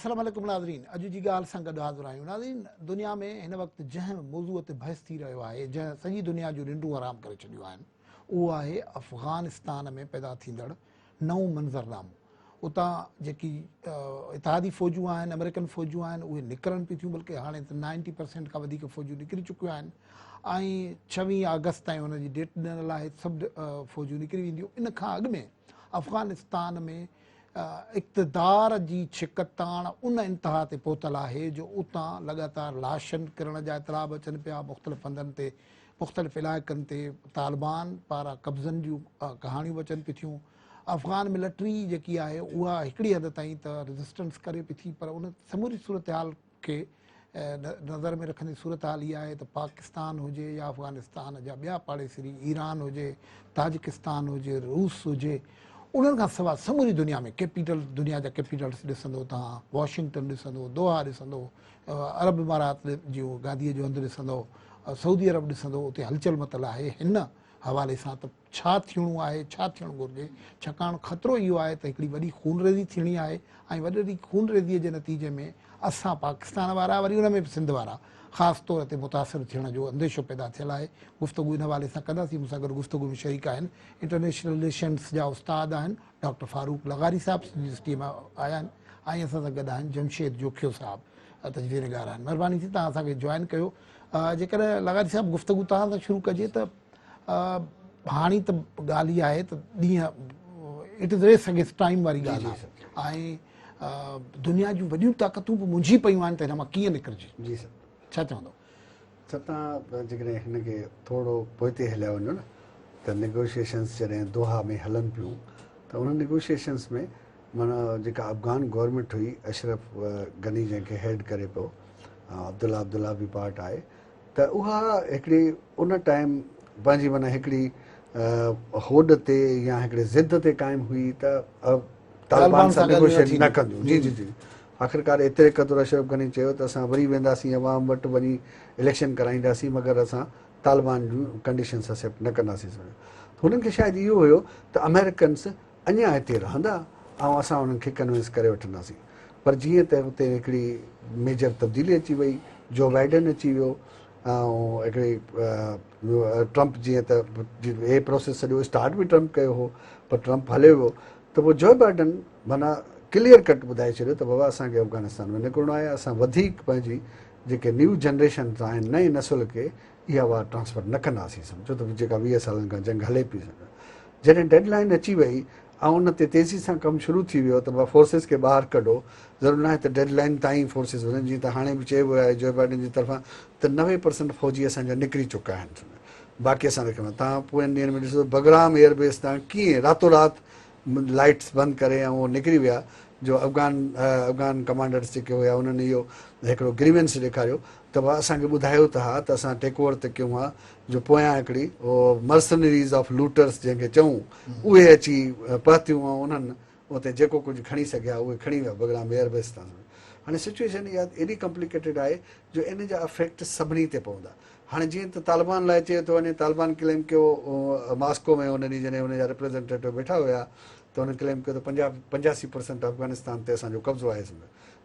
अस्सलाम वालेकुम नाज़रीन, अॼु जी ॻाल्हि सां गॾु हाज़िर आहियूं। नाज़रीन, दुनिया में हिन वक़्तु जंहिं मौज़ूअ ते बहस थी रहियो आहे, जंहिं सॼी दुनिया जूं निंडूं हराम करे छॾियूं आहिनि, उहो आहे अफ़गानिस्तान में पैदा थींदड़ नओं मंज़रनामो। उतां जेकी इतिहादी फ़ौजूं आहिनि, अमेरिकन फ़ौजूं आहिनि, उहे निकिरनि पई थियूं, बल्कि हाणे त 90% खां वधीक फ़ौजूं निकिरी चुकियूं आहिनि ऐं 26 अगस्त ताईं हुनजी डेट ॾिनल आहे, सभु फ़ौजूं निकिरी वेंदियूं। इन खां अॻु में अफ़गानिस्तान में इक़्तिदार जी छिकताण उन इंतिहा ते पहुतल आहे जो उतां लॻातार लाशनि किरण जा इतलाब अचनि पिया। मुख़्तलिफ़ हंधनि ते, मुख़्तलिफ़ इलाइक़नि ते तालिबान पारां कब्ज़नि जूं कहाणियूं अचनि पई थियूं। अफ़गान मिलिट्री जेकी आहे उहा हिकिड़ी हद ताईं त रेज़िस्टेंस करे पई थी, पर उन समूरी सूरत हाल खे नज़र में रखंदे सूरत हाल इहा आहे त पाकिस्तान हुजे या अफ़गानिस्तान जा ॿिया पाड़ेसरी, ईरान हुजे, ताजिकिस्तान हुजे, रूस हुजे, उन्हनि खां सवाइ समूरी दुनिया में कैपिटल, दुनिया जा कैपिटल्स ॾिसंदो तव्हां, वॉशिंगटन ॾिसंदो, दोहा ॾिसंदो, अरब इमारात जूं गादीअ जो हंधु ॾिसंदो, सऊदी अरब ॾिसंदो, उते हलचल मतल आहे हिन हवाले सां त छा थियणो आहे, छा थियणु घुरिजे। छाकाणि ख़तरो इहो आहे त हिकिड़ी वॾी खूनरेज़ी थियणी आहे ऐं वॾी खूनरेज़ीअ जे नतीजे में असां पाकिस्तान वारा, वरी उन में बि सिंध वारा ख़ासि तौर ते मुतासिर थियण जो अंदेशो पैदा थियल आहे। गुफ़्तगू इन हवाले सां कंदासीं। मूंसां गॾु गुफ़्तगू में शरीक आहिनि इंटरनेशनल रिलेशन्स जा उस्ताद आहिनि डॉक्टर फारूक लगारी साहिबु, यूनिवर्सिटी मां आया आहिनि, ऐं असां सां गॾु आहिनि जमशेद जोखियो साहिबु, तजवीर निगार आहिनि। महिरबानी थी तव्हां असांखे जॉइन कयो। जेकॾहिं लगारी साहिबु गुफ़्तगू तव्हां सां शुरू कजे त हाणे त ॻाल्हि इहा आहे त ॾींहं it is race against time वारी ॻाल्हि आहे ऐं दुनिया जूं वॾियूं ताक़तूं बि मुंझी पयूं आहिनि त हिन मां कीअं निकिरिजे। जी सर, छा चवंदो? सर तव्हां जेकॾहिं हिनखे थोरो पोइ ते हलिया वञो न त नेगोशिएशन्स जॾहिं दोहा में हलनि पियूं त उन नेगोशिएशन्स में माना जेका अफ़गान गवर्नमेंट हुई, अशरफ गनी जंहिंखे हेड करे पियो, अब्दुल्ला बि पार्ट आहे, त उहा हिकिड़ी उन टाइम पंहिंजी माना हिकिड़ी होड ते या हिकिड़े ज़िद ते क़ाइमु हुई त तालिबान सां नेगोशिएट न कंदियूं। जी जी जी आख़िरकार एतिरे क़दुरु अशरफ गनी चयो त असां वरी वेंदासीं अवाम वटि वञी इलेक्शन कराईंदासीं, मगर असां तालिबान जूं कंडीशन्स एक्सेप्ट न कंदासीं। हुननि खे शायदि इहो हुयो त अमेरिकन्स अञा हिते रहंदा ऐं असां उन्हनि खे कन्विंस करे वठंदासीं। पर जीअं त हुते हिकिड़ी मेजर तब्दीली अची वई, जो बाइडन अची वियो ऐं हिकिड़ी ट्रम्प, जीअं त हे प्रोसेस सॼो स्टार्ट बि ट्रम्प कयो हो, पर ट्रम्प हलियो वियो त पोइ जो बाइडन माना क्लियर कट ॿुधाए छॾियो त बाबा असांखे अफ़गानिस्तान में निकिरणो आहे, असां वधीक पंहिंजी जेके न्यू जनरेशन आहिनि, नई नसुल खे इहा वार ट्रांसफर न कंदासीं। सम्झो त जेका 20 सालनि खां जंग हले पई। जॾहिं डेडलाइन अची वई ऐं उन ते तेज़ी सां कमु शुरू थी वियो त भाई फोर्सिस खे ॿाहिरि कढो, ज़रूरु न आहे त डेडलाइन ताईं फोर्सिस वञनि। जीअं त हाणे बि चइबो आहे जो बाइडन जी तरफ़ां त 90% फ़ौजी असांजा निकिरी चुका आहिनि, बाक़ी असां रखंदा। तव्हां पोयनि ॾींहंनि में ॾिसो बगराम एयरबेस तां कीअं रातो राति लाइट्स बंदि करे ऐं उहो निकिरी विया, जो अफ़गान कमांडर्स जेके हुया उन्हनि इहो हिकिड़ो ग्रीवेंस ॾेखारियो त भाउ असांखे ॿुधायो त हा त असां टेक ओवर त कयूं आहे, जो पोयां हिकिड़ी उहो मर्सनरीज़ ऑफ लूटर्स जंहिंखे चऊं, उहे अची पहुतियूं ऐं उन्हनि उते जेको कुझु खणी सघिया उहे खणी विया बगराम एयरबेस तां। हाणे सिचुएशन इहा एॾी कॉम्प्लिकेटेड आहे जो इन जा इफेक्ट सभिनी ते पवंदा। हाणे जीअं त तालिबान लाइ चए थो वञे, तालिबान क्लेम कयो मास्को में उन ॾींहुं जॾहिं उनजा रिप्रेज़ेंटेटिव वेठा हुया त हुन क्लेम कयो त 85% अफ़गानिस्तान ते असांजो कब्ज़ो आहे।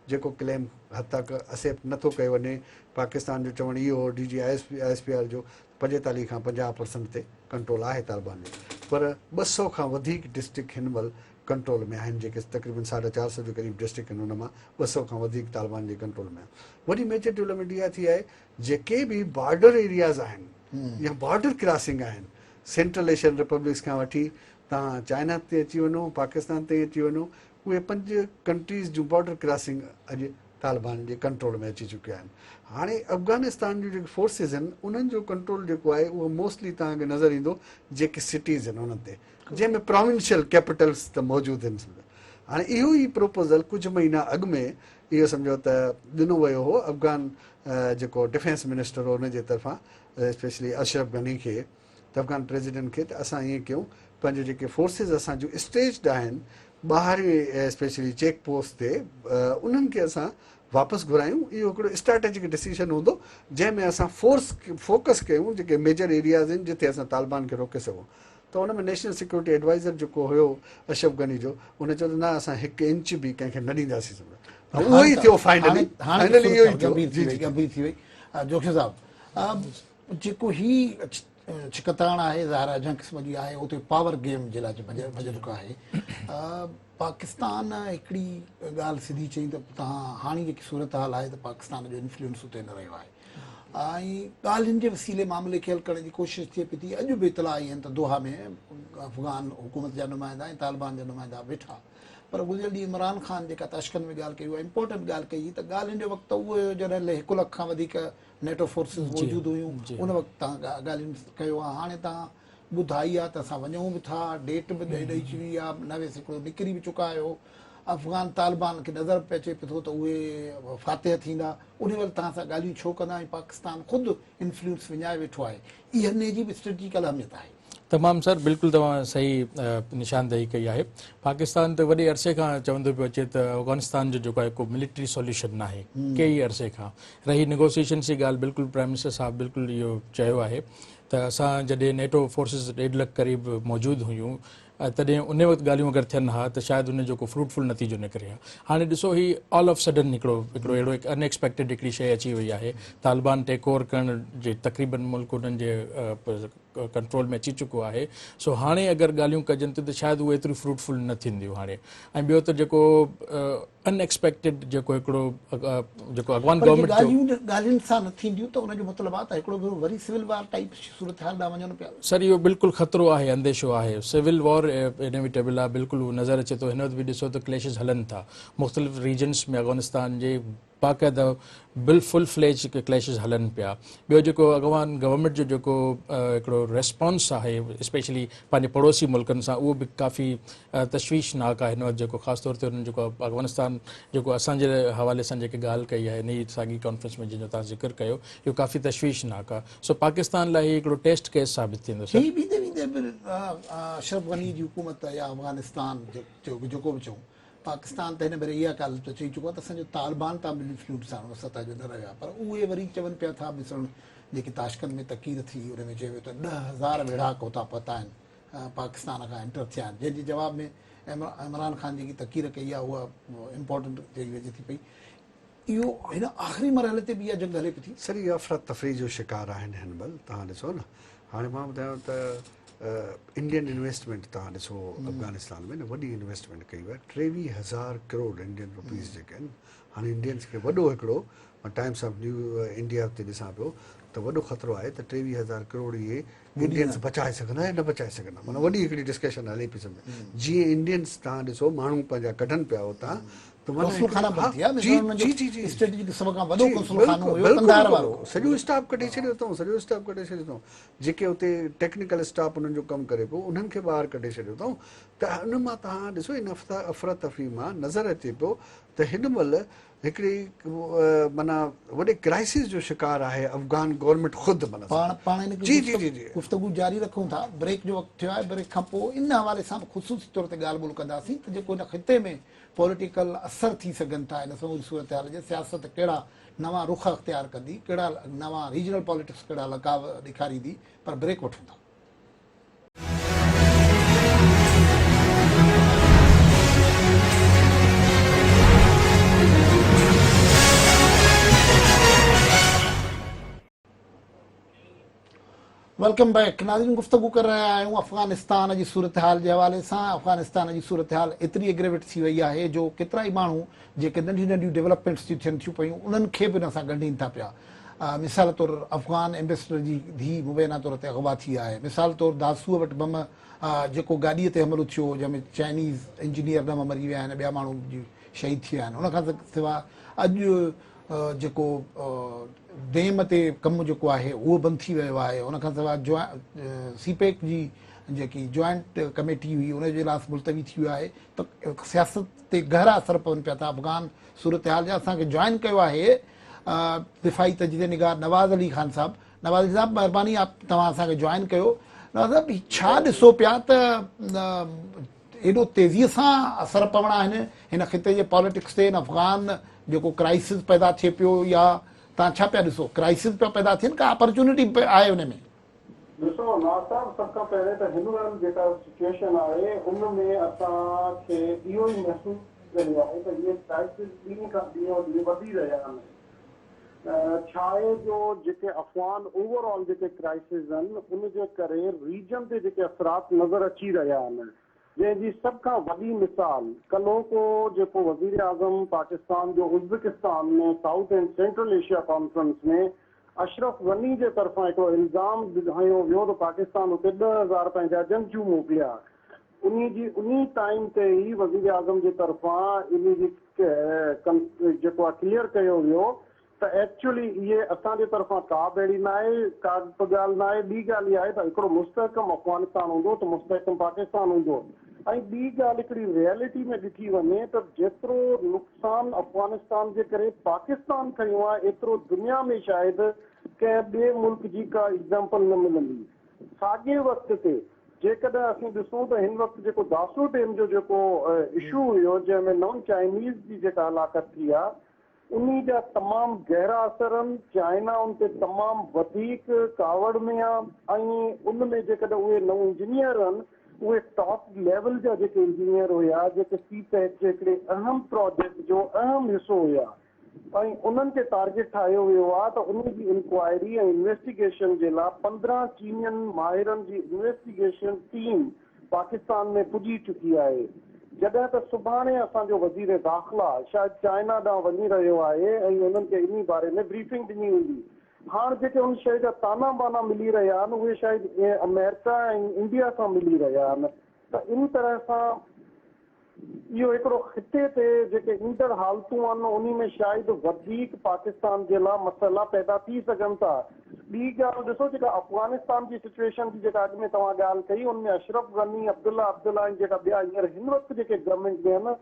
जेको क्लेम हद तक एक्सेप्ट नथो कयो वञे। पाकिस्तान जो चवणु इहो हो, DG ISPR जो 45 खां 50% ते कंट्रोल आहे तालिबान जो, पर 200 खां वधीक डिस्ट्रिक्ट हिन महिल कंट्रोल में आहिनि, जेके तक़रीबन 450 जे क़रीब डिस्ट्रिक्ट आहिनि, हुन मां 200 खां वधीक तालिबान जे कंट्रोल में आहे। वरी मेजर डेवलपमेंट इहा थी आहे, जेके बि बॉर्डर एरियाज़ आहिनि या बॉर्डर क्रॉसिंग आहिनि, सेंट्रल एशियन रिपब्लिक्स खां वठी तव्हां चाइना ते अची वञो, पाकिस्तान ते अची वञो, उहे 5 कंट्रीज़ जूं बॉर्डर क्रॉसिंग अॼु तालिबान जे कंट्रोल में अची चुकिया आहिनि। हाणे अफ़गानिस्तान जूं जेके फोर्सिस आहिनि उन्हनि जो कंट्रोल जेको आहे उहो मोस्टली तव्हांखे नज़र ईंदो जेके सिटीज़ आहिनि उन्हनि ते, जंहिंमें प्रोविंशियल कैपिटल्स त मौजूदु आहिनि। हाणे इहो ई प्रोपोज़ल कुझु महीना अॻु में इहो सम्झो त ॾिनो वियो हो अफ़गान जेको डिफेंस मिनिस्टर हो उनजे तरफ़ां, स्पेशली अशरफ गनी खे, त अफ़गान प्रेसिडेंट खे, त असां ईअं कयूं पंहिंजो जेके फोर्सिस असां जूं स्टेज्ड आहिनि ॿाहिरि स्पेशली चेक पोस्ट ते, उन्हनि खे असां वापसि घुरायूं। इहो हिकिड़ो स्ट्रेटेजिक डिसीजन हूंदो जंहिंमें असां फोकस कयूं जेके मेजर एरियाज़ आहिनि जिते असां तालिबान खे रोके सघूं। त हुन में नेशनल सिक्योरिटी एडवाइज़र जेको हुयो अशरफ गनी जो, उन चयो त न असां 1 इंच बि कंहिंखे न ॾींदासीं। उहो ई थियो फाइनली फाइनली इहो ई थियो गंभीर थी वई जोशी साहब जेको ही छिकताण आहे ज़ाहिर जंहिं क़िस्म जी आहे उते पावर गेम जे लाइ भॼ आहे पाकिस्तान हिकिड़ी ॻाल्हि सिधी चई त तव्हां हाणे जेकी सूरत हाल आहे त पाकिस्तान जो इन्फ्लुएंस उते न रहियो आहे ऐं ॻाल्हियुनि जे वसीले मामले खे हल करण जी कोशिशि थिए पई थी अॼु बि इतला आई आहिनि त दोहा में अफ़गान हुकूमत जा नुमाइंदा ऐं तालिबान जा नुमाइंदा वेठा पर गुज़िरियल ॾींहुं इमरान ख़ान जेका ताशकंद में ॻाल्हि कई उहा इम्पोर्टेंट ॻाल्हि कई त ॻाल्हियुनि जो वक़्तु उहो जॾहिं 1 लख खां वधीक नेटो फोर्सिस मौजूदु हुयूं उन वक़्तु तव्हां ॻाल्हियुनि कयो आहे हाणे तव्हां ॿुधाई आहे त असां वञूं बि था डेट बि ॾेई चुकी आहे 90% निकिरी बि चुका आहियो अफ़गान तालिबान खे नज़र पे अचे पियो त उहे फातिह थींदा उन वक़्तु तव्हां सां ॻाल्हियूं छो कंदा ऐं पाकिस्तान ख़ुदि इन्फ्लुएंस विञाए वेठो आहे इहा हिन जी बि स्ट्रेटेजिकल अहमियत आहे तमामु सर बिल्कुलु तव्हां सही निशानदेही कई आहे पाकिस्तान त वॾे अरसे खां चवंदो पियो अचे त अफ़गानिस्तान जो जेको आहे को मिलिट्री सॉल्यूशन न आहे कई अरसे खां रही निगोसिएशन जी ॻाल्हि बिल्कुलु प्राइम मिनिस्टर साहिबु बिल्कुलु इहो चयो आहे त असां जॾहिं नेटो फोर्सिस 1.5 लख क़रीब मौजूदु हुयूं तॾहिं उन वक़्तु ॻाल्हियूं अगरि थियनि हा त शायदि उन जो को फ्रूटफुल नतीजो निकिरे हा हाणे ॾिसो ही ऑल ऑफ सडन हिकिड़ो अहिड़ो हिकु अनएक्सपेक्टेड हिकिड़ी शइ अची वई आहे तालिबान टेक ओवर करण जे तक़रीबन मुल्क उन्हनि जे कंट्रोल में अची चुको आहे सो हाणे अगरि ॻाल्हियूं कजनि त शायदि उहे एतिरियूं फ्रूटफुल न थींदियूं हाणे ऐं ॿियो त जेको अनएक्सपेक्टेड जेको हिकिड़ो जेको अॻवान गवर्नमेंट ॻाल्हियुनि सां न थींदियूं त उनजो मतिलबु आहे त हिकिड़ो वरी सिविल वॉर टाइप सूरत हाल ॾांहुं वञनि पिया सर इहो बिल्कुलु ख़तरो आहे अंदेशो आहे सिविल वॉर इनविटेबल आहे बिल्कुलु उहो नज़र अचे थो हिन वक़्तु बि ॾिसो त क्लेशिस हलनि था मुख़्तलिफ़ रीजन्स में अफ़गानिस्तान जे बाक़ाइदा फुल फ्लेज क्लैशिस हलन पिया ॿियो जेको अॻवान गवर्नमेंट जो जेको हिकिड़ो रेस्पॉन्स आहे स्पेशली पंहिंजे पड़ोसी मुल्कनि सां उहो बि काफ़ी तशवीशनाक आहे हिन वक़्तु जेको ख़ासि तौर ते उन्हनि जेको अफ़गानिस्तान जेको असांजे हवाले सां जेके ॻाल्हि कई आहे इन साॻी कॉन्फ्रेंस में जंहिंजो तव्हां ज़िक्र कयो इहो काफ़ी तशवीशनाक आहे सो पाकिस्तान लाइ हिकिड़ो टेस्ट केस साबित थींदो अशरफ गनी जी हुकूमत या अफ़गानिस्तान जेको बि चऊं पाकिस्तान त हिन भेरे इहा ॻाल्हि त चई चुको आहे त असांजो तालिबान तां बि इन्फ्लुएंस आहे सतह जो न रहियो आहे पर उहे वरी चवनि पिया था ॾिसणु जेकी ताशकंद में तकीर थी उन में चयो त 10,000 विढ़ाक हुतां पता आहिनि पाकिस्तान खां एंटर थिया आहिनि जंहिंजे जवाब में इमरान ख़ान जेकी तकीर कई आहे उहा इम्पोर्टेंट जेकी थी पई इहो हिन आख़िरी मरहले ते बि इहा जंग हले पई थी सर इहा अफ़रा तफ़री जो शिकार आहिनि हिन महिल तव्हां ॾिसो न हाणे मां ॿुधायांव त इंडियन इन्वेस्टमेंट तव्हां ॾिसो अफ़गानिस्तान में न वॾी इन्वेस्टमेंट कई आहे 23,000 करोड़ इंडियन रुपीज़ जेके आहिनि हाणे इंडियंस खे वॾो हिकिड़ो टाइम्स ऑफ न्यू इंडिया ते ॾिसां पियो त वॾो ख़तरो आहे त 23,000 करोड़ इहे इंडियंस बचाए सघंदा या न बचाए सघंदा माना वॾी हिकिड़ी डिस्कशन हले पई सम्झ जीअं इंडियंस तव्हां ॾिसो माण्हू पंहिंजा कढनि पिया हुतां सॼो स्टाफ कढी छॾियो अथऊं जेके हुते टेक्निकल स्टाफ उन्हनि जो कमु करे पियो उन्हनि खे ॿाहिरि कढे छॾियो अथऊं त उन मां तव्हां ॾिसो इन अफ़रा तफ़री मां नज़र अचे पियो त हिन महिल हिकिड़ी माना वॾे क्राइसिस जो शिकार आहे अफ़गान गवर्नमेंट ख़ुदि पाण जी जी जी गुफ़्तगू जारी रखूं था ब्रेक जो वक़्तु थियो आहे ब्रेक खां पोइ इन हवाले सां ख़ुशूसी तौर ते ॻाल्हि ॿोल कंदासीं त जेको हिन ख़िते में पॉलिटिकल असर थी सघनि था हिन समूरी सूरत हाल जे सियासत कहिड़ा नवां रुख अख़्तियार कंदी कहिड़ा नवां रीजनल पॉलिटिक्स कहिड़ा लकाव ॾेखारींदी पर ब्रेक वठूं था वेलकम बैक नाज़रीन गुफ्तगू कर रहिया आहियूं अफ़गानिस्तान जी सूरत हाल जे हवाले सां अफ़गानिस्तान जी सूरत हाल एतिरी एग्रेवेट थी वई आहे जो केतिरा ई माण्हू जेके नंढियूं नंढियूं डेवलपमेंट्स थियूं थियनि थियूं पियूं उन्हनि खे बि हिन सां ॻंढीनि था पिया मिसाल तौरु अफ़गान एम्बेसडर जी धीउ मुबैना तौर ते अगवा थी आहे मिसाल तौरु दासूअ वटि बम जेको गाॾीअ ते हमलो थियो जंहिंमें चाइनीज़ इंजीनियर न मरी विया आहिनि ॿिया माण्हू जी शहीद थी विया आहिनि उनखां सवाइ अॼु जेको डेम ते कमु जेको आहे उहो बंदि थी वियो आहे उनखां सवाइ सीपेक जी जेकी जॉइंट कमेटी हुई उनजे इजलास मुलतवी थी वियो आहे त सियासत ते गहरा असर पवनि पिया था अफ़गान सूरत हाल जा असांखे जॉइन कयो आहे दिफ़ाई तजदीद निगार नवाज़ अली ख़ान साहब नवाज़ अली साहब महिरबानी तव्हां असांखे जॉइन कयो नवाज़ साहब छा ॾिसो पिया त एॾो तेज़ीअ सां असर पवणा आहिनि हिन ख़िते जे पॉलिटिक्स ते हिन अफ़गान जेको क्राइसिस पैदा थिए पियो या तव्हां छा पिया ॾिसो क्राइसिस पिया पैदा थियनि का अपॉर्चुनिटी आहे हुन में ॾिसो नवाज़ साहब सभ खां पहिरें त हिन महिल जेका सिचुएशन आहे उन में असांखे इहो ई महसूसु रही आहे त इहे क्राइसिस ॾींहं खां ॾींहं ॾींहुं वधी रहिया आहिनि। छा आहे जो जेके अफ़गान ओवरऑल जेके क्राइसिस आहिनि उनजे करे रीजन ते जेके असरात नज़र अची रहिया आहिनि, जंहिंजी सभ खां वॾी मिसाल कल्ह जेको वज़ीर आज़म पाकिस्तान जो उज़्बेकिस्तान में south and central Asia conference में अशरफ गनी जे तरफ़ां हिकिड़ो इल्ज़ाम हयो वियो त पाकिस्तान उते 10,000 पंहिंजा जंगजू मोकिलिया। उन टाइम ते ई वज़ीर आज़म जे तरफ़ां इन जी जेको आहे क्लियर कयो वियो त एक्चुअली इहे असांजे तरफ़ां का बि अहिड़ी न आहे, का बि ॻाल्हि न आहे। ॿी ॻाल्हि इहा आहे त हिकिड़ो मुस्तहकम अफ़गानिस्तान हूंदो त मुस्तहकम पाकिस्तान हूंदो। ऐं ॿी ॻाल्हि हिकिड़ी रियलिटी में ॾिठी वञे त जेतिरो नुक़सानु अफ़गानिस्तान जे करे पाकिस्तान खयो आहे एतिरो दुनिया में शायदि कंहिं ॿिए मुल्क जी का एग्ज़ाम्पल न मिलंदी। साॻिए वक़्त ते जेकॾहिं असीं ॾिसूं त हिन वक़्तु जेको दासो डेम जो जेको इशू हुयो जंहिंमें नॉन चाइनीज़ जी जेका हलाकत थी आहे उन जा तमामु गहरा असर आहिनि। चाइना उन ते तमामु वधीक कावड़ में आहे ऐं उन में जेकॾहिं उहे नव इंजीनियर आहिनि उहे टॉप लेवल जा जेके इंजीनियर हुया जेके CPEC जे हिकिड़े अहम प्रोजेक्ट जो अहम हिसो हुया ऐं उन्हनि खे टारगेट ठाहियो वियो आहे त उन जी इंक्वायरी ऐं इन्वेस्टिगेशन जे लाइ 15 चीनियन माहिरनि जी इन्वेस्टिगेशन टीम पाकिस्तान में पुॼी चुकी आहे। जॾहिं त सुभाणे असांजो वज़ीर दाख़िला शायदि चाइना ॾांहुं वञी रहियो आहे ऐं उन्हनि खे इन बारे में ब्रीफिंग ॾिनी वेंदी। हाणे जेके उन शइ जा ताना बाना मिली रहिया आहिनि उहे शायदि अमेरिका ऐं इंडिया सां मिली रहिया आहिनि। त इन तरह सां इहो हिकिड़ो ख़िते ते जेके इंटर हालतूं आहिनि उन में शायदि वधीक पाकिस्तान जे लाइ मसइला पैदा थी सघनि था। ॿी ॻाल्हि ॾिसो जेका अफ़गानिस्तान जी सिचुएशन जी जेका अॻु में तव्हां ॻाल्हि कई उनमें अशरफ गनी अब्दुल्ला ऐं जेका ॿिया हींअर हिन वक़्तु जेके गवर्नमेंट में आहिनि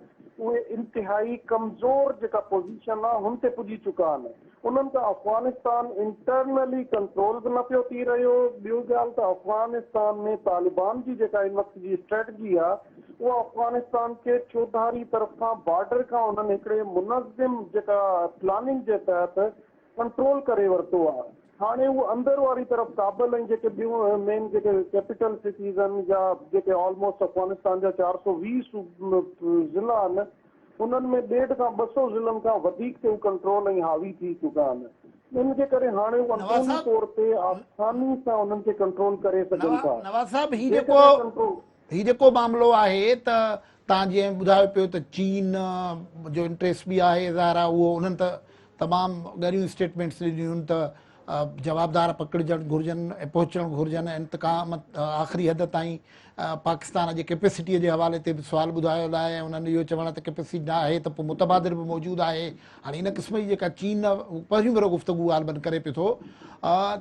उहे इंतिहाई कमज़ोर जेका पोज़ीशन आहे हुन ते पुॼी चुका आहिनि। उन्हनि खां अफ़गानिस्तान इंटरनली कंट्रोल बि न पियो थी रहियो। ॿियो ॻाल्हि त अफ़गानिस्तान में तालिबान जी जेका हिन वक़्तु जी स्ट्रेटजी आहे उहा अफ़गानिस्तान खे चौधारी तरफ़ां बॉर्डर खां उन्हनि हिकिड़े मुनज़िम जेका प्लानिंग जे तहत कंट्रोल करे वरितो आहे। हाणे उहो अंदरि वारी तरफ़ काबल ऐं जेके ॿियूं मेन जेके कैपिटल सिटीज़ आहिनि या जेके ऑलमोस्ट अफ़गानिस्तान जा 420 ज़िला आहिनि उन्हनि में 150 खां 200 ज़िलनि खां वधीक ते कंट्रोल ऐं हावी थी चुका आहिनि। इन जे करे हाणे उहे अंदरूनी तौर ते आसानी सां उन्हनि खे कंट्रोल करे सघनि था। नवाज़ साहब कंट्रोल ही जेको मामिलो आहे त तव्हां जीअं ॿुधायो पियो त चीन जो इंट्रस्ट बि आहे इज़हार आहे उहो उन्हनि त तमामु ॻरियूं स्टेटमेंट्स ॾिनियूं त जवाबदार पकड़जणु घुरिजनि ऐं पहुचणु घुरिजनि। इंतकाम आख़िरी हद ताईं पाकिस्तान जे कैपेसिटीअ जे हवाले ते बि सुवाल ॿुधायो आहे। उन्हनि इहो चवण त कैपेसिटी न आहे त पोइ मुतबादिर बि मौजूदु आहे। हाणे इन क़िस्म जी जेका चीन पहिरियों भेरो गुफ़्तगू ॻाल्हि बंदि करे पियो थो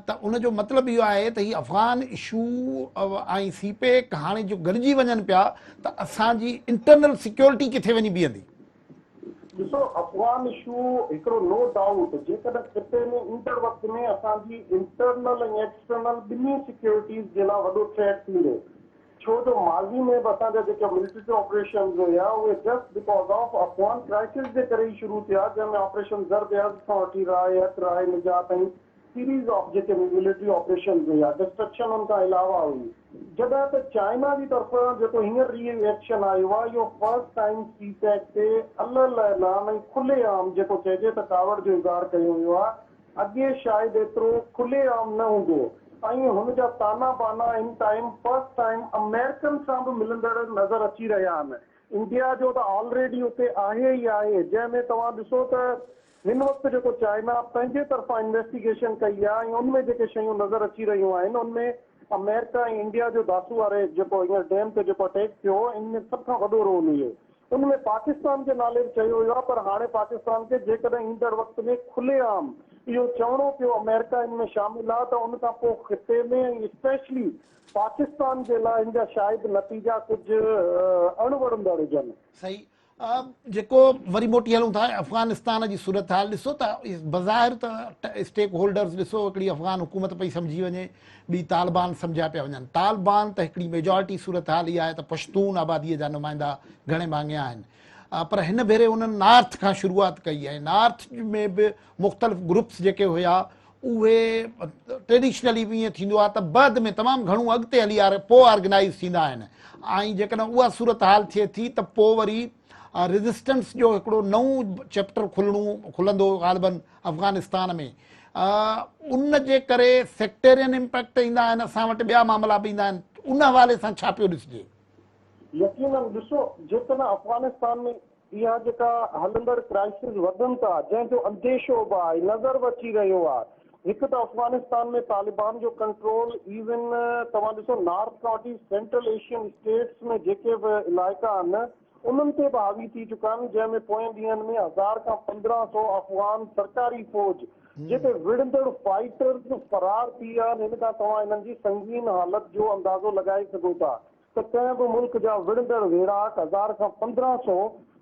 त उनजो मतिलबु इहो आहे त हीअ अफ़गान इशू ऐं CPEC हाणे जो गॾिजी वञनि पिया त असांजी इंटरनल सिक्योरिटी किथे वञी बीहंदी। ॾिसो अफ़गान इशू हिकिड़ो नो डाउट जेकॾहिं खिते में इंटर वक़्त में असांजी इंटरनल ऐं एक्सटर्नल ॿिन्ही सिक्योरिटीज़ जे लाइ वॾो थ्रेट थींदो। छो जो माज़ी में बि असांजा जेके मिलिट्री ऑपरेशन हुया उहे just because of Afghan crisis जे करे ई शुरू थिया जंहिंमें ऑपरेशन ज़र्ब अज़ खां वठी राय निजात ऐं सीरीज़ ऑफ जेके मिलिट्री ऑपरेशन हुया डिस्ट्रक्शन उन खां अलावा हुई। जॾहिं त चाइना जी तरफ़ां जेको हींअर रिएक्शन आयो आहे इहो फर्स्ट टाइम CPEC ते अलॻि ऐं खुले आम जेको चइजे त कावड़ जो इज़हार कयो वियो आहे। अॻे शायदि एतिरो खुले आम न हूंदो ऐं हुन जा ताना बाना in time first time American सां बि मिलंदड़ नज़र अची रहिया आहिनि। इंडिया जो त ऑलरेडी उते आहे ई आहे जंहिंमें तव्हां ॾिसो त हिन वक़्तु जेको चाइना पंहिंजे तरफ़ां इन्वेस्टिगेशन कई आहे ऐं उनमें जेके शयूं नज़र अची रहियूं आहिनि उनमें अमेरिका ऐं इंडिया जो दासू वारे जेको हींअर डैम ते जेको अटैक थियो इनमें सभ खां वॾो रोल हुयो। उनमें पाकिस्तान जे नाले चयो वियो आहे पर हाणे पाकिस्तान खे जेकॾहिं ईंदड़ वक़्त में खुले आम इहो चवणो पियो अमेरिका इन में शामिल आहे त उन खां पोइ खिते में ऐं स्पेशली पाकिस्तान जे लाइ इन जा शायदि नतीजा कुझु अणवणंदड़ हुजनि। सही जेको वरी मोटी हलूं था अफ़गानिस्तान जी सूरत हाल ॾिसो त बज़ाहिर त स्टेक होल्डर्स ॾिसो हिकिड़ी अफ़गान हुकूमत पई सम्झी वञे ॿी तालिबान सम्झिया पिया वञनि। तालिबान त हिकिड़ी मेजॉरिटी सूरत हाल इहा आहे त पश्तून आबादीअ जा नुमाइंदा घणे मांगिया आहिनि पर हिन भेरे उन्हनि नॉर्थ खां शुरूआति कई आहे। नॉर्थ में बि मुख़्तलिफ़ ग्रुप्स जेके हुया उहे ट्रेडिशनली बि ईअं थींदो आहे त बाद में तमामु घणो अॻिते हली पोइ ऑर्गेनाइज़ थींदा आहिनि ऐं जेकॾहिं उहा सूरत हाल थिए थी त पोइ वरी रेजिस्टेंस जो हिकिड़ो नओं चैप्टर खुलंदो ग़ालिबन अफ़गानिस्तान में, उन जे करे सेक्टेरियन इम्पैक्ट ईंदा आहिनि, असां वटि ॿिया मामला बि ईंदा आहिनि, उन हवाले सां छा पियो ॾिसिजे? यकीनन ॾिसो, जेकॾहिं अफ़गानिस्तान में इहा जेका हलंदड़ क्राइसिस वधनि था, जंहिंजो अंदेशो बि आहे, नज़र बि अची रहियो आहे, हिकु त अफ़गानिस्तान में तालिबान जो कंट्रोल, इवन तव्हां ॾिसो नॉर्थ खां वठी सेंट्रल एशियन स्टेट्स में जेके बि इलाइक़ा आहिनि उन्हनि ते बि हावी थी चुका आहिनि, जंहिंमें पोएं ॾींहंनि में 1000 खां 1500 अफ़गान सरकारी फ़ौज जेके विढ़ंदड़ फाइटर्स फरार थी विया आहिनि। हिन खां तव्हां हिननि जी संगीन हालति जो अंदाज़ो लॻाए सघो था त कंहिं बि मुल्क जा विढ़ंदड़ वेराक 1000 खां 1500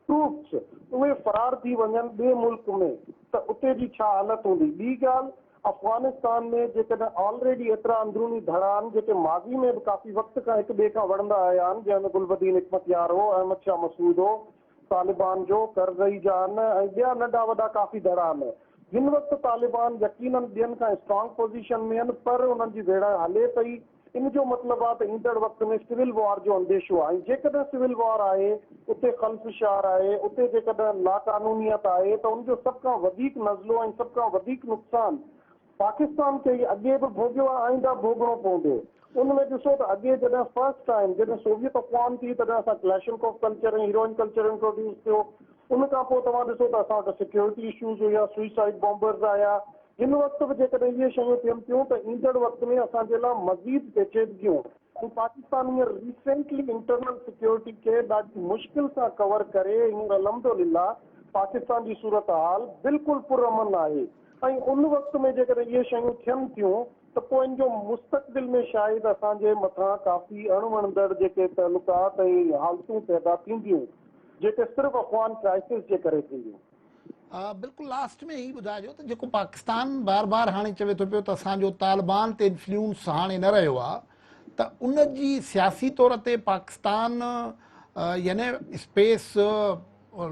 ट्रूप्स उहे फरार थी वञनि ॿिए मुल्क में, त उते जी छा हालत हूंदी। ॿी ॻाल्हि, अफ़गानिस्तान में जेकॾहिं ऑलरेडी एतिरा अंदरूनी धड़ा आहिनि जेके माज़ी में बि काफ़ी वक़्त खां हिक ॿिए खां वढ़ंदा आया आहिनि, जंहिंमें गुलबदीन हिकमतयार हो, अहमद शाह मसूद हो, तालिबान जो करज़ई जा आहिनि ऐं ॿिया नंढा वॾा काफ़ी धड़ा आहिनि। हिन वक़्तु तालिबान यकीनन ॿियनि खां स्ट्रॉन्ग पोज़ीशन में आहिनि, पर उन्हनि जी वेड़ा हले पई। इन जो मतिलबु आहे त ईंदड़ वक़्त में सिविल वॉर जो अंदेशो आहे, ऐं जेकॾहिं सिविल वॉर आहे, उते ख़ल्फ़शार आहे, उते जेकॾहिं लाक़ानूनियत आहे, त उनजो सभ खां वधीक नज़लो ऐं सभ खां वधीक नुक़सानु पाकिस्तान खे अॻे बि भोॻियो आहे, आईंदा भोॻणो पवंदो। उनमें ॾिसो त अॻे जॾहिं फर्स्ट टाइम जॾहिं सोवियत अफ़गान थी, तॾहिं असां क्लैशनकोफ कल्चर ऐं हीरोइन कल्चर इंट्रोड्यूस थियो। उन खां पोइ तव्हां ॾिसो त असां वटि सिक्योरिटी इशूज़ हुया, सुइसाइड बॉम्बर्स आया। हिन वक़्तु बि जेकॾहिं इहे शयूं थियनि थियूं त ईंदड़ वक़्त में असांजे लाइ मज़ीद पेचीदगियूं। ऐं पाकिस्तान हींअर रिसेंटली इंटरनल सिक्योरिटी खे ॾाढी मुश्किल सां कवर करे हींअर अल्हम्दुलिल्लाह पाकिस्तान जी सूरत हाल बिल्कुलु पुरअमन आहे। ऐं उन वक़्त में जेकॾहिं इहे शयूं थियनि थियूं त पोइ इन जो मुस्तक़बिल में शायदि असांजे मथां काफ़ी अणवणंदड़ जेके तइलुकात ऐं हालतूं पैदा थींदियूं, जेके सिर्फ़ु अफ़गान क्राइसिस जे करे थींदियूं। बिल्कुलु लास्ट में ही ॿुधाइजो त जेको पाकिस्तान बार बार हाणे चवे थो पियो त असांजो तालिबान ते इन्फ्लुएंस हाणे न रहियो आहे, त उन जी सियासी तौर ते पाकिस्तान यानी स्पेस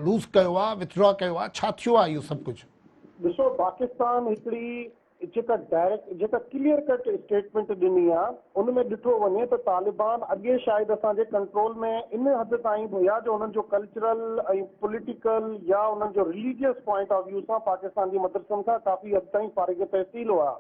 लूज़ कयो आहे, विथड्रॉ कयो आहे, छा थियो आहे इहो सभु कुझु? ॾिसो, पाकिस्तान हिकिड़ी जेका क्लियर कट स्टेटमेंट ॾिनी आहे, उन में ॾिठो वञे त तालिबान अॻे शायदि असांजे कंट्रोल में इन हद ताईं हुया जो उन्हनि जो कल्चरल ऐं पॉलिटिकल या उन्हनि जो रिलीजियस पॉइंट ऑफ व्यू सां पाकिस्तान जी मदरसनि खां काफ़ी हद ताईं फारिग तहसील हुआ।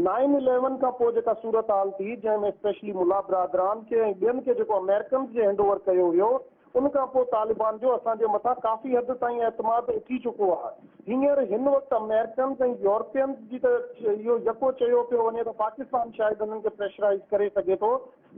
9/11 खां पोइ जेका सूरत हाल थी, जंहिंमें स्पेशली मुला बिरादरान खे ऐं ॿियनि खे जेको अमेरिकन जे हैंड ओवर कयो वियो, उन खां पोइ तालिबान जो असांजे मथां काफ़ी हद ताईं एतमाद उथी चुको आहे। हींअर हिन वक़्तु अमेरिकन ऐं यूरोपियन जी त इहो यको चयो पियो वञे त पाकिस्तान शायदि उन्हनि खे प्रेशराइज़ करे सघे थो,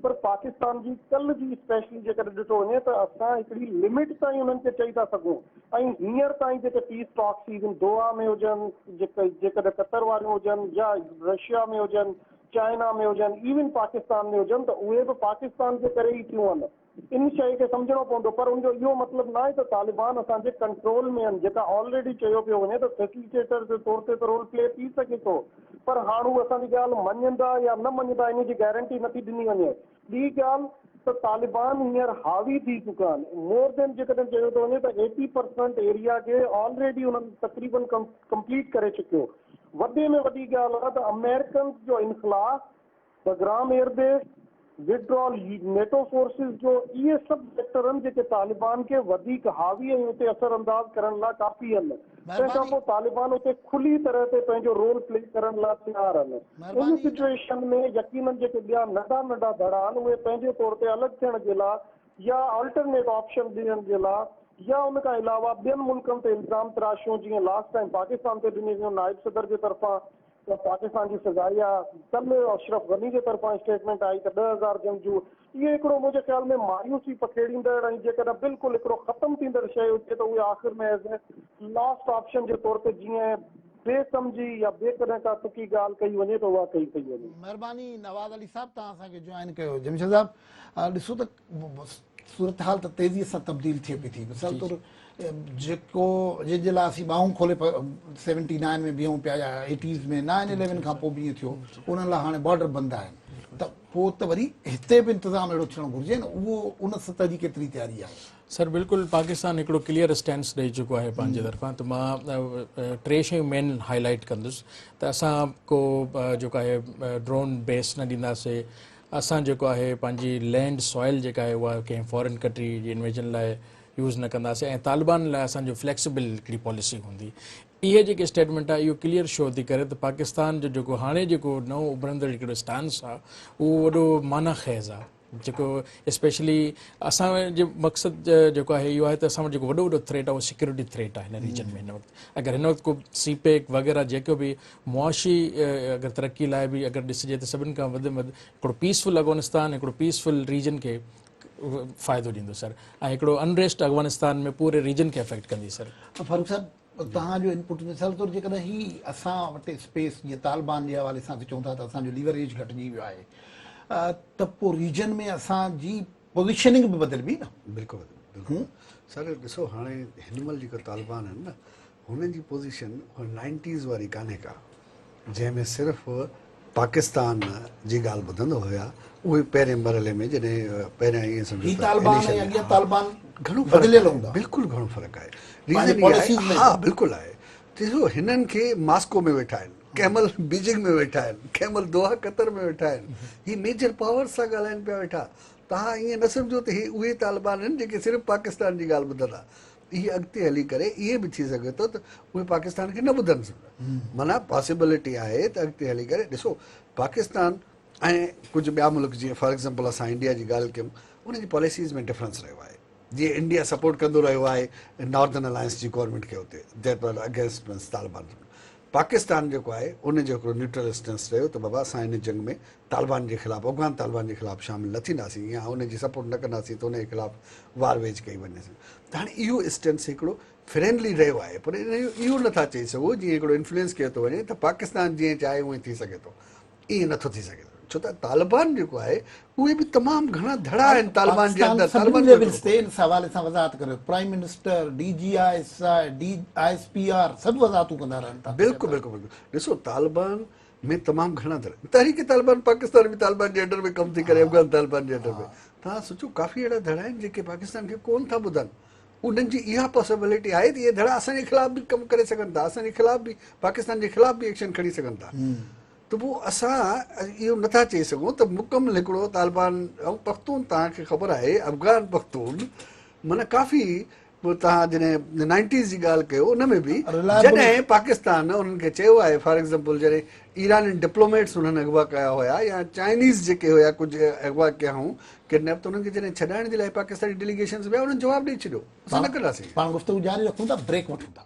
पर पाकिस्तान जी कल्ह जी स्पेशली जेकॾहिं ॾिठो वञे त असां हिकिड़ी लिमिट ताईं उन्हनि खे चई था सघूं। ऐं हींअर ताईं जेके पीस टॉक्स इवन दोहा में हुजनि, जेकॾहिं कतर वारियूं हुजनि या रशिया में हुजनि, चाइना में हुजनि, इवन पाकिस्तान में हुजनि, त उहे बि पाकिस्तान जे करे ई थियूं आहिनि। इन शइ खे सम्झणो पवंदो, पर उनजो इहो मतिलबु न आहे त तालिबान असांजे कंट्रोल में आहिनि। जेका ऑलरेडी चयो पियो वञे त फैसिलिटेटर जे तौर ते त रोल प्ले थी सघे थो, पर हाणे उहे असांजी ॻाल्हि मञंदा या न मञंदा इन जी गारंटी नथी ॾिनी वञे। ॿी ॻाल्हि त तालिबान हींअर हावी थी चुका आहिनि, मोर देन जेकॾहिं चयो थो वञे त 80% एरिया खे ऑलरेडी उन्हनि तक़रीबन कंप्लीट करे चुकियो। वॾे में वॾी ॻाल्हि आहे त अमेरिकन जो इनखला, बग्राम एयरबेस, विड्रॉल नेटो फोर्सिस जो, इहे सभु सेक्टर आहिनि जेके तालिबान खे वधीक हावी ऐं उते असर अंदाज़ करण लाइ काफ़ी आहिनि। तंहिंखां पोइ तालिबान उते खुली तरह ते पंहिंजो रोल प्ले करण लाइ तयार आहिनि। उन सिचुएशन में यकीनन जेके ॿिया नंढा नंढा धड़ा आहिनि, उहे पंहिंजे तौर ते अलॻि थियण जे लाइ या अल्टरनेट ऑप्शन ॾियण जे लाइ या उन खां अलावा ॿियनि मुल्कनि ते इल्ज़ाम तराशियूं, जीअं लास्ट टाइम पाकिस्तान ते ॾिनी वियूं नाइब सदर जे तरफ़ां त पाकिस्तान जी सज़ाई आहे, कल्ह अशरफ गनी जे तरफ़ां स्टेटमेंट आई त 10,000 जंगजू। इहे हिकिड़ो मुंहिंजे ख़्याल में मायूसी पखेड़ींदड़ ऐं जेकॾहिं बिल्कुलु हिकिड़ो ख़तमु थींदड़ शइ हुजे त उहे आख़िर में एज़ ए लास्ट ऑप्शन जे तौर ते जीअं बेसमझी या बेकॾहिं का तुकी ॻाल्हि कई वञे त उहा कई वञे। महिरबानी नवाज़ अली साहब, तव्हां असांखे जॉइन कयो। जमशेद साहब, ॾिसो त सूरत हाल त तेज़ीअ सां तब्दील थिए पई थी। मिसाल तौरु जेको जंहिंजे लाइ असीं ॿाहूं खोले 79 में बीहूं पिया या 80s में 9/11 खां पोइ बि थियो, उन्हनि लाइ हाणे बॉर्डर बंदि आहिनि, त पोइ त वरी हिते बि इंतज़ाम अहिड़ो थियणु घुरिजे न। उहो उन सतह जी केतिरी तयारी आहे? सर बिल्कुलु पाकिस्तान हिकिड़ो क्लियर स्टैंड ॾेई चुको आहे पंहिंजे तरफ़ां। त मां 3 शयूं मेन हाईलाइट कंदुसि त असां को जेको आहे ड्रोन बेस न ॾींदासीं। असां जेको आहे पंहिंजी लैंड सॉइल जेका आहे उहा कंहिं फॉरेन कंट्री जी इन्वेजन लाइ यूज़ न कंदासीं ऐं तालिबान लाइ असांजो फ्लैक्सिबल हिकिड़ी पॉलिसी हूंदी। इहे जेके स्टेटमेंट आहे इहो क्लियर शो थी करे त पाकिस्तान जो जेको हाणे जेको नओं उभरंदड़ हिकिड़ो स्टांस आहे उहो वॾो माना ख़ैज़ आहे, जेको स्पेशली असांजे मक़सदु जेको आहे इहो आहे त असां वटि जेको वॾो वॾो थ्रेट आहे उहो सिक्योरिटी थ्रेट आहे हिन रीजन में। हिन वक़्तु अगरि हिन वक़्तु को सीपेक वग़ैरह जेको बि मुआशी अगरि तरक़ी लाइ बि अगरि ॾिसिजे त सभिनि खां वधि में वधि हिकिड़ो पीसफुल अफ़गानिस्तान, हिकिड़ो पीसफुल रीजन खे फ़ाइदो ॾींदो सर, ऐं हिकिड़ो अनरेस्ट अफ़गानिस्तान में पूरे रीजन खे अफेक्ट कंदी सर। फारूक साहब, तव्हांजो इनपुट मिसाल तौरु जेकॾहिं ही असां वटि स्पेस जीअं तालिबान जे हवाले सां चऊं था त असांजो लीवरेज घटिजी वियो आहे, त पोइ रीजन में असांजी पोज़ीशनिंग बि बदिलबी न? बिल्कुलु बिल्कुलु सर, ॾिसो हाणे हिन महिल जेको तालिबान आहिनि न, हुननि जी पोज़ीशन 90s वारी कान्हे का, जंहिंमें सिर्फ़ु पाकिस्तान जी ॻाल्हि ॿुधंदो हुया। उहे पहिरें मरहले में जॾहिं पहिरियां ईअं सम्झो ही तालिबान ऐं अॻियां तालिबान घणो बदिलियल हूंदा। बिल्कुलु घणो फ़र्क़ु आहे। पंहिंजे रीज़न इहा आहे, policies में। हा बिल्कुलु आहे। ॾिसो हिननि खे मास्को में वेठा आहिनि, कंहिं महिल बीजिंग में वेठा आहिनि, कंहिं महिल दोहा कतर में वेठा आहिनि, ही मेजर पावर्स सां ॻाल्हाइनि पिया वेठा। तव्हां ईअं न सम्झो त ही उहे तालिबान आहिनि जेके सिर्फ़ु पाकिस्तान जी ॻाल्हि ॿुधंदा। इहे अॻिते हली करे इहे बि थी सघे थो त उहे पाकिस्तान खे न ॿुधनि, माना पॉसिबिलिटी आहे त अॻिते हली करे ॾिसो पाकिस्तान ऐं कुझु ॿिया मुल्क जीअं फॉर एग्ज़ाम्पल असां इंडिया जी ॻाल्हि कयूं, उनजी पॉलिसीज़ में डिफरेंस रहियो आहे। जीअं इंडिया सपोर्ट कंदो रहियो आहे नॉर्दर्न अलायंस जी गवर्नमेंट खे हुते that were against Taliban. Pakistan जेको आहे उनजो हिकिड़ो न्यूट्रल स्टेंस रहियो त बाबा असां हिन जंग में तालिबान जे ख़िलाफ़ु, अफ़गान तालिबान जे ख़िलाफ़ु शामिल न थींदासीं या उनजी सपोर्ट न कंदासीं त उनजे ख़िलाफ़ु वार वेज कई वञे। त हाणे इहो स्टेंस हिकिड़ो फ्रेंडली रहियो आहे, पर इहो नथा चई सघो जीअं हिकिड़ो इन्फ्लुएंस कयो थो वञे त पाकिस्तान जीअं चाहे उएं थी सघे थो, ईअं नथो थी सघे। छो त तालिबान जेको आहे उहे बि तमामु घणा धड़ा आहिनि तालिबान जे अंदरि। सभिनी लेवल्स ते इन हवाले सां वज़ाहत करियो, प्राइम मिनिस्टर, DGI, सभु वज़ाहतूं कंदा रहनि था। बिल्कुलु बिल्कुलु बिल्कुलु। ॾिसो तालिबान में तमामु घणा धड़ा, तहरीक तालिबान पाकिस्तान बि तालिबान जे अंडर में कमु थी करे, अफ़गान तालिबान जे अंडर में। तव्हां सोचो काफ़ी अहिड़ा धड़ा आहिनि जेके पाकिस्तान खे कोन था ॿुधनि। उन्हनि जी इहा पॉसिबिलिटी आहे त इहे धड़ा असांजे ख़िलाफ़ बि कमु करे सघनि था, असांजे ख़िलाफ़ बि पाकिस्तान जे ख़िलाफ़ बि एक्शन खणी सघनि था। त पोइ असां इहो नथा चई सघूं त मुकमल हिकिड़ो तालिबान ऐं पख्तून, तव्हांखे ख़बर आहे अफ़गान पख्तून माना काफ़ी, पोइ तव्हां जॾहिं 90s जी ॻाल्हि कयो उन में बि जॾहिं पाकिस्तान उन्हनि खे चयो आहे फॉर एग्ज़ाम्पल जॾहिं ईरानी डिप्लोमेट्स उन्हनि अगवा कया हुया या चाइनीज़ जेके हुया कुझु अगवा कया हुयूं किडनैप, त उन्हनि खे जॾहिं छॾाइण जे लाइ पाकिस्तानी डेलीगेशन्स विया उन्हनि जवाबु ॾेई छॾियो असां न कंदासीं। पाण गुफ़्तगू जारी रखूं था, ब्रेक वठूं था।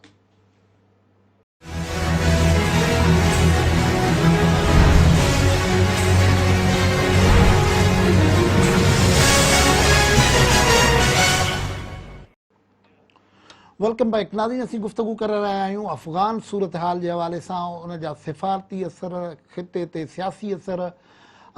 वेलकम बैक नाज़रीन, असीं गुफ्तगू करे रहिया आहियूं अफ़गान सूरत हाल जे हवाले सां, उन जा सिफ़ारती असर, ख़िते ते सियासी असर।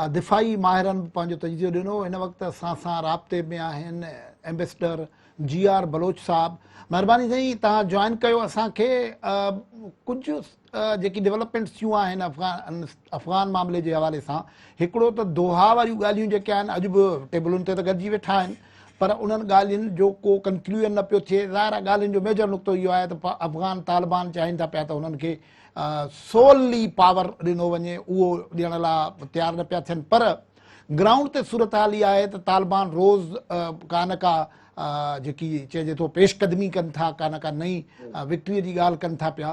दिफ़ाई माहिरनि बि पंहिंजो तजिज़ो ॾिनो। हिन वक़्तु असां सां राब्ते में आहिनि एम्बेसडर GR बलोच साहब। महिरबानी साईं, तव्हां जॉइन कयो असांखे। कुझु जेकी डेवलपमेंट्स थियूं आहिनि अफ़गान मामले जे हवाले सां, हिकिड़ो त दोहा वारियूं ॻाल्हियूं जेके आहिनि अॼु बि टेबलुनि ते त गॾिजी वेठा आहिनि, पर उन्हनि ॻाल्हियुनि जो को कंक्लूजन न पियो थिए। ज़ाहिर आहे ॻाल्हियुनि जो मेजर नुक़्तो इहो आहे त अफ़गान तालिबान चाहिनि था पिया त उन्हनि खे सोली पावर ॾिनो वञे, उहो ॾियण लाइ तयारु न पिया थियनि। पर ग्राउंड ते सूरत हाल इहा आहे त तालिबान रोज़ का न का जेकी चइजे थो पेशकदमी कनि था, का न का नई विक्ट्रीअ जी ॻाल्हि कनि था पिया।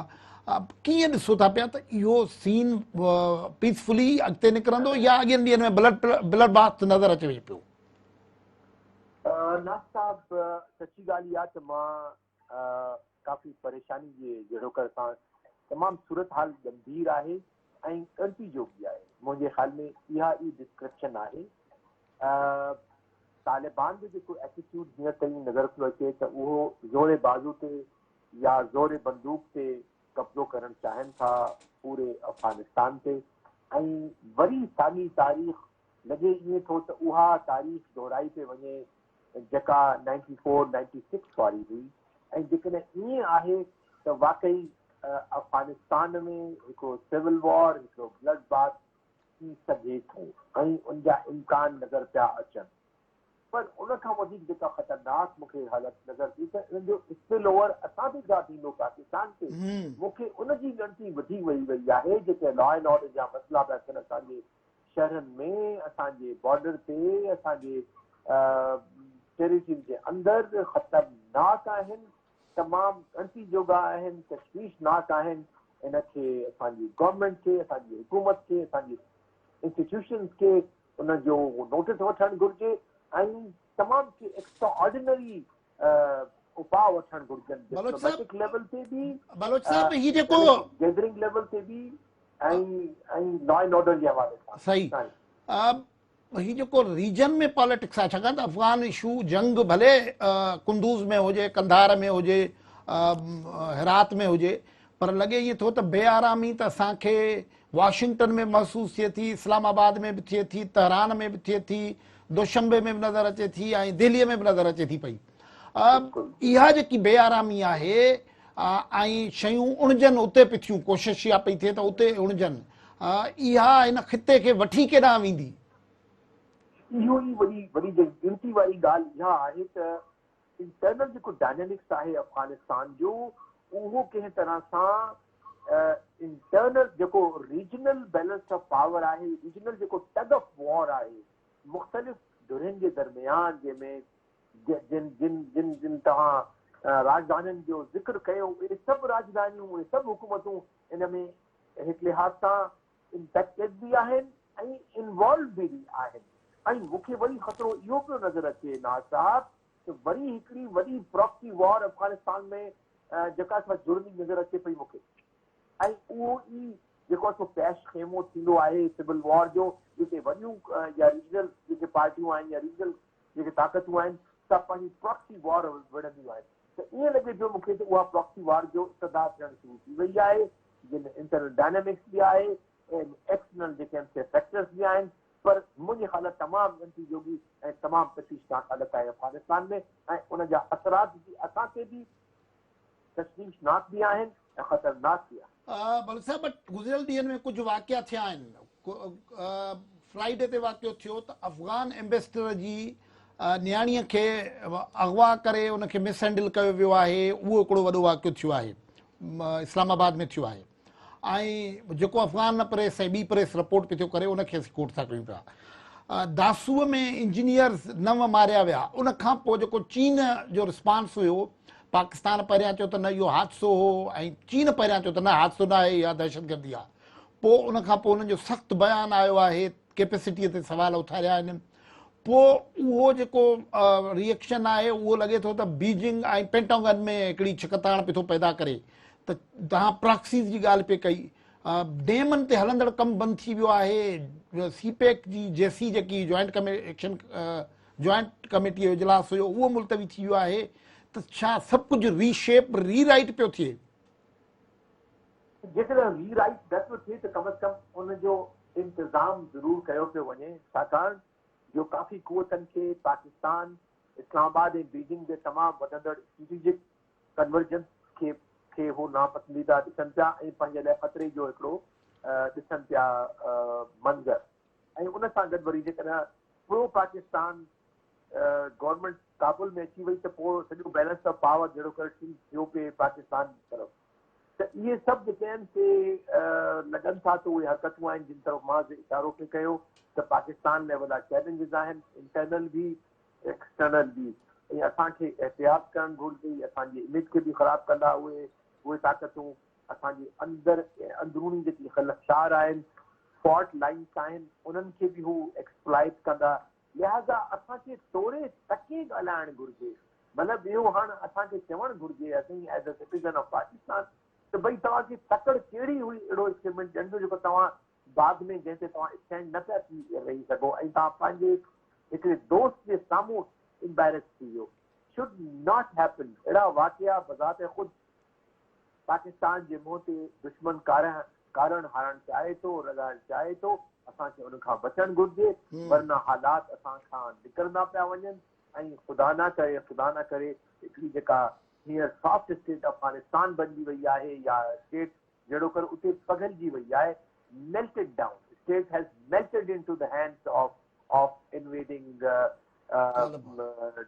कीअं ॾिसो था पिया त इहो सीन पीसफुली अॻिते निकिरंदो या अॻियनि ॾींहंनि में ब्लड बाथ नज़र अचे पियो? नाज़ साहब, सची ॻाल्हि इहा त मां काफ़ी परेशानी जे जहिड़ोकर सां तमामु सूरत हाल गंभीर आहे ऐं ॻणती जो बि आहे। मुंहिंजे ख़्याल में इहा ई डिस्क्रिप्शन आहे। तालिबान जो जेको एटीट्यूड हींअर ताईं नज़र पियो अचे त उहो ज़ोरे बाज़ू ते या ज़ोरे बंदूक ते कब्ज़ो करणु चाहिनि था पूरे अफ़गानिस्तान ते, ऐं वरी साॻी तारीख़ लॻे ईअं थो त उहा तारीख़ दोहराई पे वञे जेका 94-96 वारी हुई। ऐं जेकॾहिं ईअं आहे त वाकई अफ़गानिस्तान में हिकिड़ो सिविल वॉर, हिकिड़ो ब्लड बाथ थी सघे थो ऐं उनजा इम्कान नज़र पिया अचनि। पर उनखां वधीक जेका ख़तरनाक मूंखे हालत नज़र थी त इन जो स्पिल ओवर असां बि छा थींदो पाकिस्तान ते, मूंखे उनजी ॻणती वधी वई आहे। जेके लॉ एंड ऑर्डर जा मसइला पिया थियनि असांजे शहरनि में, असांजे बॉर्डर ते, असांजे टेरिटरी जे अंदरि ख़तरनाक आहिनि, तमामु अंटी जोगा आहिनि, तशवीशनाक आहिनि। इनखे असांजी गवर्नमेंट खे, असांजी हुकूमत खे, असांजी इंस्टीट्यूशन्स खे उन जो नोटिस वठणु घुरिजे ऐं तमामु एक्स्ट्रा ऑर्डिनरी उपाउ वठणु घुरिजनि, डिप्लोमेटिक लेवल ते बि, बलोच साहब ही जेको गैदरिंग लेवल ते बि ऐं लॉ एंड ऑर्डर जे हवाले सां। सही ही जेको रीजन में पॉलिटिक्स आहे, छाकाणि त अफ़गान इशू जंग भले कुंदूज़ में हुजे, कंधार में हुजे, हेरात में हुजे, पर लॻे ईअं थो त बेआरामी त असांखे वाशिंगटन में महसूसु थिए थी, इस्लामाबाद में बि थिए थी, तेहरान में बि थिए थी, दोशंबे में बि नज़र अचे थी ऐं दिल्लीअ में बि नज़र अचे थी पई। इहा जेकी बेआरामी आहे ऐं शयूं उणजनि उते पई थियूं, कोशिशि इहा पई थिए त उते उणजनि, इहा हिन ख़िते खे वठी केॾांहुं वेंदी? इहो ई वरी गिनती वारी ॻाल्हि इहा आहे त इंटरनल जेको डायनेमिक्स आहे अफ़गानिस्तान जो, उहो कंहिं तरह सां इंटरनल जेको रीजनल बैलेंस ऑफ पावर आहे, रीजनल जेको टग ऑफ वॉर आहे मुख़्तलिफ़ धुरियुनि जे दरमियान, जंहिंमें जिन तव्हां राजधानियुनि जो ज़िक्र कयो, उहे सभु राजधानियूं, उहे सभु हुकूमतूं इन में हिकु लिहाज़ सां इम्पैक्टेड बि आहिनि ऐं इन्वॉल्व बि आहिनि। ऐं मूंखे वरी ख़तरो इहो पियो नज़र अचे नाज़ साहब त वरी हिकिड़ी वॾी प्रॉक्सी वॉर अफ़गानिस्तान में जेका असां जुड़ंदी नज़र अचे पई मूंखे, ऐं उहो ई जेको असां पैश ख़ेमो थींदो आहे सिविल वॉर जो, जेके वॾियूं या रीजनल जेके पार्टियूं आहिनि या रीजनल जेके ताक़तूं आहिनि, सभु पंहिंजी प्रॉक्सी वॉर विढ़ंदियूं आहिनि। त ईअं लॻे पियो मूंखे त उहा प्रॉक्सी वॉर जो इब्तिदा थियणु शुरू थी वई आहे, जिन इंटरनल डायनेमिक्स बि आहे, एक्सटर्नल जेके आहिनि फैक्टर्स बि आहिनि, पर मुंहिंजे ख़्याल तमामु अंटी जोगी ऐं तमामु तशवीशनाक हालत आहे अफ़गानिस्तान में, ऐं उन जा असरात बि असांखे बि तशवीशनाक बि आहिनि ऐं ख़तरनाक बि आहिनि। बल साहब, गुज़िरियल ॾींहंनि में कुझु वाक़िया थिया आहिनि। फ्राइडे ते वाक़ियो थियो त अफ़गान एम्बेसडर जी नियाणीअ खे अगवा करे उनखे मिसहैंडल कयो वियो आहे, उहो हिकिड़ो वॾो वाक़ियो थियो आहे, इस्लामाबाद में थियो आहे। ऐं जेको अफ़गान न प्रेस ऐं ॿी प्रेस रिपोर्ट पियो करे, उनखे असीं कोर्ट था कयूं पिया। दासूअ में इंजीनियर्स 9 मारिया विया। उन खां पोइ जेको चीन जो रिस्पॉन्स हुयो, पाकिस्तान पहिरियां चयो त न इहो हादसो हो, ऐं चीन पहिरियां चयो त न हादसो न आहे, इहा दहशतगर्दी आहे। पोइ उन खां पोइ उन्हनि जो सख़्तु बयानु आयो आहे, कैपेसिटीअ ते सवाल उथारिया आहिनि। पोइ उहो जेको रिएक्शन आहे, उहो लॻे थो त बीजिंग ऐं पेंटागन में हिकिड़ी छिकताण पियो थो पैदा करे त तव्हां प्रॉक्सीज़ जी ॻाल्हि पे कई। डेमनि ते हलंदड़ कमु बंदि थी वियो आहे। सीपेक जी जेसी जेकी जॉइंट कमेटीअ जो इजलास हुयो, उहो मुलतवी थी वियो आहे। त छा सभु कुझु रीशेप रीराइट पियो थिए? जेकॾहिं रीराइट न पियो थिए त कम अज़ कम उनजो इंतज़ाम ज़रूरु कयो पियो वञे, छाकाणि जो काफ़ी क़ुवतनि खे पाकिस्तान, इस्लामाबाद ऐं बीजिंग जे तमामु वधंदड़ स्ट्रेटेजिक कन्वर्जेंस खे हो नापसंदीदा ॾिसनि पिया ऐं पंहिंजे लाइ ख़तरे जो हिकिड़ो ॾिसनि पिया मंज़र। ऐं उन सां गॾु वरी जेकॾहिं प्रो पाकिस्तान गवर्नमेंट काबुल में अची वई त पोइ सॼो बैलेंस ऑफ पावर जहिड़ो करे थियो पिए पाकिस्तान जी तरफ़। त इहे सभु जेके आहिनि से लॻनि था त उहे हरकतूं आहिनि जिन तरफ़ मां इशारो पे कयो त पाकिस्तान लाइ वॾा चैलेंजिस आहिनि, इंटरनल बि एक्सटर्नल बि। ऐं असांखे एहतियात करणु घुरिजे, असांजी इमेज खे बि ख़राबु कंदा उहे ताक़तूं, असांजी अंदरूनी जेकी ख़लशार आहिनि, फॉल्ट लाइन्स आहिनि, उन्हनि खे बि हू एक्सप्लॉइट कंदा। लिहाज़ा असांखे तोड़े तके ॻाल्हाइणु घुरिजे। मतिलबु इहो हाणे असांखे चवणु घुरिजे असीं as a citizen of Pakistan त भई तव्हांजी तकड़ कहिड़ी हुई, अहिड़ो स्टेटमेंट ॾियण जो जेको तव्हां बाद में जंहिं ते तव्हां स्टैंड न पिया थी रही सघो ऐं तव्हां पंहिंजे हिकिड़े दोस्त जे साम्हूं एम्बैरेस थी वियो। Should not happen. अहिड़ा वाक़िया बज़ात ख़ुदि पाकिस्तान जे मुंहं ते दुश्मन कारण हारणु चाहे थो, लॻाइणु चाहे थो, असांखे उन खां बचणु घुरिजे, वरना हालात असां खां निकिरंदा पिया वञनि ऐं ख़ुदा न करे हिकिड़ी जेका हींअर सॉफ्ट स्टेट अफ़गानिस्तान बणिजी वई आहे या स्टेट जहिड़ो कर उते पघलजी वई आहे, melted down, state has melted into the hands of invading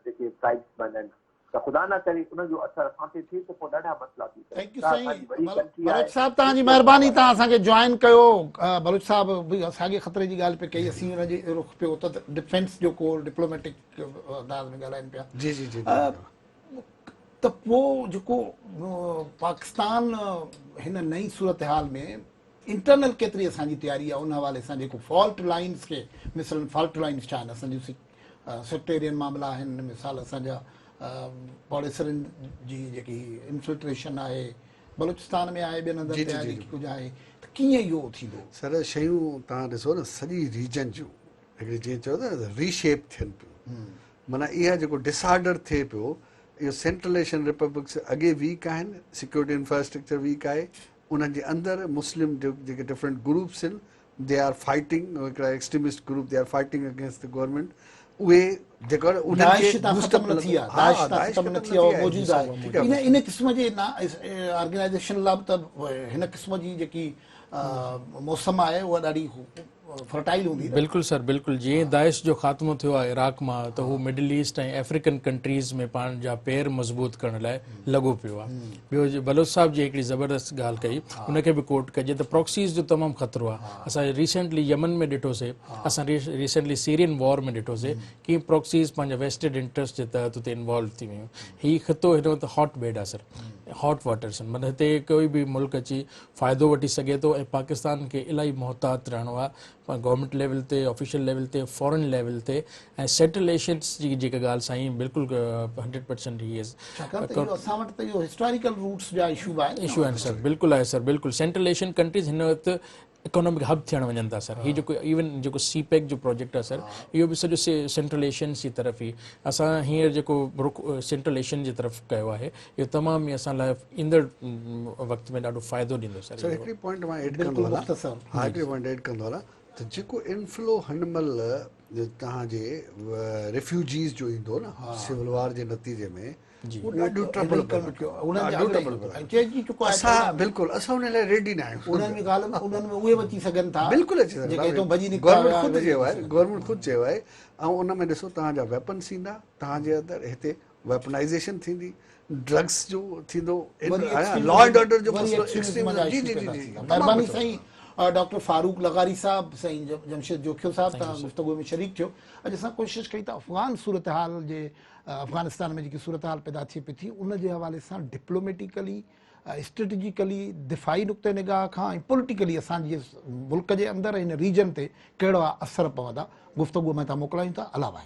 JK tribesmen आहिनि। त ख़ुदा न करे उन जो असरु असां ते थिए त पोइ ॾाढा मसइला थी सघनि थैंक यू था। साईं असांजी वॾी बलोच कंट्री आहे साहब तव्हांजी महिरबानी तव्हां असांखे जॉइन कयो बलोच साहब बि साॻे ख़तरे जी ॻाल्हि पे कई असीं हुनजे रुख पियो त डिफेंस जो को डिप्लोमेटिक अंदाज़ में ॻाल्हाइनि पिया जी जी जी त पोइ जेको पाकिस्तान हिन नई सूरत हाल में इंटरनल केतिरी असांजी तयारी आहे उन हवाले सां जेको फॉल्ट लाइन्स खे मिसाल फॉल्ट लाइन्स छा आहिनि असांजूं सेक्टेरियन मामला आहिनि मिसाल असांजा पॉलिसरनि जी जेकी इन्फिल्ट्रेशन आहे बलूचिस्तान में आहे ॿियनि हंधि तयारी कुझु आहे त कीअं इहो थींदो सर शयूं तव्हां ॾिसो न सॼी रीजन जूं हिकिड़ी जीअं चयो था रीशेप थियनि पियूं माना इहा जेको डिसऑर्डर थिए पियो इहो सेंट्रल एशियन रिपब्लिक्स अॻे वीक आहिनि सिक्योरिटी इंफ्रास्ट्रक्चर वीक आहे उन्हनि जे अंदरि मुस्लिम जेके डिफरेंट ग्रुप्स आहिनि दे आर फाइटिंग हिकिड़ा extremist group they are fighting against the government उहे जेको इन क़िस्म जे ऑर्गेनाइज़ेशन लाइ त हिन क़िस्म जी जेकी मौसम आहे उहा ॾाढी फर्टाइल हूंदी बिल्कुलु सर बिल्कुलु जीअं दाइश जो ख़ात्मो थियो आहे इराक मां त हू मिडल ईस्ट ऐं अफ्रीकन कंट्रीज़ में पाण जा पैर मज़बूत करण लाइ लॻो पियो आहे ॿियो बलोच साहब जी हिकिड़ी ज़बरदस्त ॻाल्हि कई उनखे बि कोट कजे त प्रॉक्सीज़ जो तमामु ख़तरो आहे असां रिसेंटली यमन में ॾिठोसीं असां रिसेंटली सीरियन वॉर में ॾिठोसीं कीअं प्रॉक्सीज़ पंहिंजा वेस्टेड इंट्रस्ट जे तहत हुते इन्वॉल्व थी वियूं हीउ ख़ितो हिन वक़्तु हॉट बेड आहे सर हॉट वाटर्स आहिनि मतिलबु हिते कोई बि मुल्क अची फ़ाइदो वठी सघे थो ऐं पाकिस्तान खे इलाही मुहतात रहणो आहे गवर्नमेंट लेवल ते ऑफिशियल लेवल ते फॉरेन लेवल ते ऐं सेंट्रल एशियन्स जी जेका ॻाल्हि साईं बिल्कुलु 100% ही असां वटि त इहो हिस्टोरिकल रूट्स जा इशू आहिनि सर बिल्कुलु आहे सर बिल्कुलु सेंट्रल एशियन कंट्रीज़ हिन वक़्तु इकोनॉमिक हब थियण वञनि था सर हीउ जेको इवन जेको सीपेक जो प्रोजेक्ट आहे सर इहो बि सॼो सेंट्रल एशियन जी तरफ़ ई असां हींअर जेको रुख सेंट्रल एशियन जी तरफ़ कयो आहे इहो तमामु ई असां लाइ ईंदड़ वक़्त में ॾाढो फ़ाइदो ॾींदो सर हिकिड़ी पॉइंट मां एड कंदो हिकिड़ी पॉइंट एड कंदो हलां त जेको इनफ्लो हिन महिल तव्हांजे रिफ्यूजीज़ जो ईंदो न सिविल वार जे नतीजे में असां बिल्कुलु असां हुन लाइ रेडी न आहियूं गवर्नमेंट ख़ुदि चयो आहे ऐं उन में ॾिसो तव्हांजा वेपन्स ईंदा तव्हांजे अंदरि हिते वेपनाइज़ेशन थींदी ड्रग्स जो थींदो लॉ एंड ऑर्डर जो महिरबानी साईं डॉक्टर फारूक लगारी साहब साईं जमशेद जोखियो साहब तव्हां गुफ़्तगू में शरीक थियो अॼु असां कोशिशि कई त अफ़गान सूरत हाल जे अफ़गानिस्तान में जेकी सूरत हाल पैदा थिए पई थी उन जे हवाले सां डिप्लोमेटिकली स्ट्रेटजिकली दिफ़ाई नुक़्ते निगाह खां ऐं पॉलिटिकली असांजे मुल्क जे अंदरि हिन रीजन ते कहिड़ा असर पवंदा गुफ़्तगू में था मोकिलायूं था अलावा